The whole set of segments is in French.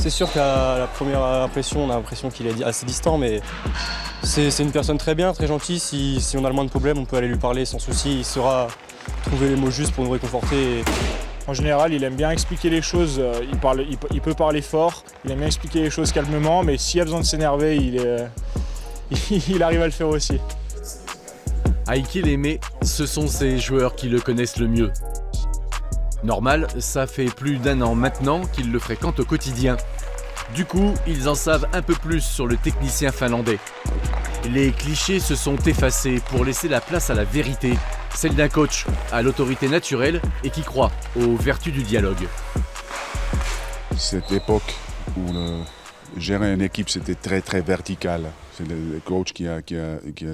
C'est sûr qu'à la première impression, on a l'impression qu'il est assez distant, mais c'est une personne très bien, très gentille. Si on a le moins de problèmes, on peut aller lui parler sans souci. Il saura trouver les mots justes pour nous réconforter. En général, il aime bien expliquer les choses, il peut parler fort, il aime bien expliquer les choses calmement, mais s'il y a besoin de s'énerver, il arrive à le faire aussi. Aiki Lémé, ce sont ces joueurs qui le connaissent le mieux. Normal, ça fait plus d'1 an maintenant qu'ils le fréquentent au quotidien. Du coup, ils en savent un peu plus sur le technicien finlandais. Les clichés se sont effacés pour laisser la place à la vérité, celle d'un coach à l'autorité naturelle et qui croit aux vertus du dialogue. Cette époque où gérer une équipe, c'était très vertical. C'est le coach qui a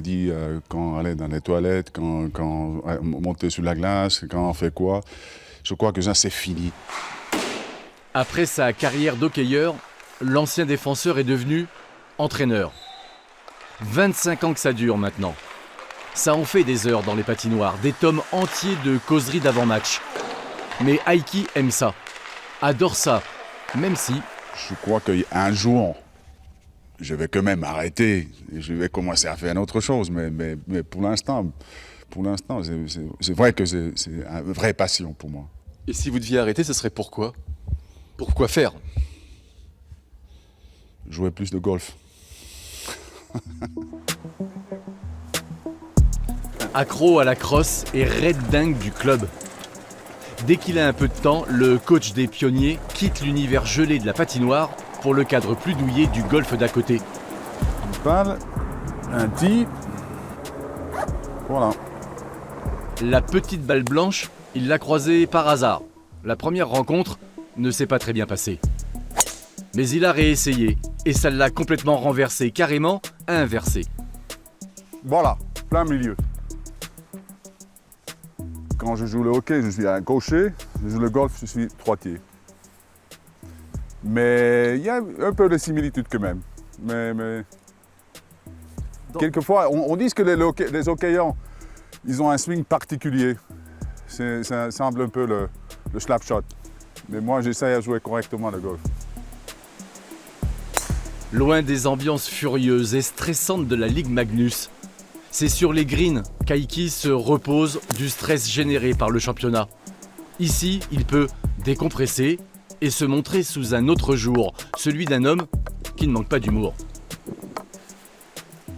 dit quand aller dans les toilettes, quand monter sur la glace, quand on fait quoi. Je crois que ça, c'est fini. Après sa carrière d'hockeyeur, l'ancien défenseur est devenu entraîneur. 25 ans que ça dure maintenant. Ça en fait des heures dans les patinoires, des tomes entiers de causeries d'avant-match. Mais Aiki aime ça, adore ça, même si... Je crois qu'un jour, je vais quand même arrêter. Et je vais commencer à faire une autre chose. Mais pour l'instant, c'est vrai que c'est une vraie passion pour moi. Et si vous deviez arrêter, ce serait pourquoi? Pourquoi faire? Jouer plus de golf. Accro à la crosse et raid dingue du club. Dès qu'il a un peu de temps, le coach des pionniers quitte l'univers gelé de la patinoire pour le cadre plus douillet du golf d'à côté. Une balle, un tee. Voilà. La petite balle blanche, il l'a croisée par hasard. La première rencontre ne s'est pas très bien passée. Mais il a réessayé et ça l'a complètement renversé, carrément inversé. Voilà, plein milieu. Quand je joue le hockey, je suis un gaucher. Je joue le golf, je suis droitier. Mais il y a un peu de similitude quand même. Mais quelquefois, on dit que les hockeyeurs, ils ont un swing particulier. Ça semble un peu le slap shot. Mais moi, j'essaie à jouer correctement le golf. Loin des ambiances furieuses et stressantes de la Ligue Magnus, c'est sur les greens qu'Aiki se repose du stress généré par le championnat. Ici, il peut décompresser et se montrer sous un autre jour, celui d'un homme qui ne manque pas d'humour.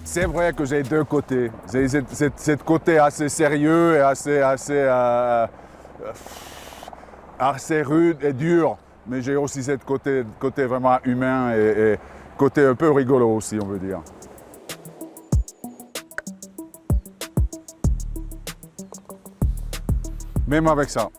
C'est vrai que j'ai deux côtés. J'ai cette côté assez sérieux et assez rude et dur. Mais j'ai aussi cette côté vraiment humain et côté un peu rigolo aussi, on veut dire. Même avec ça.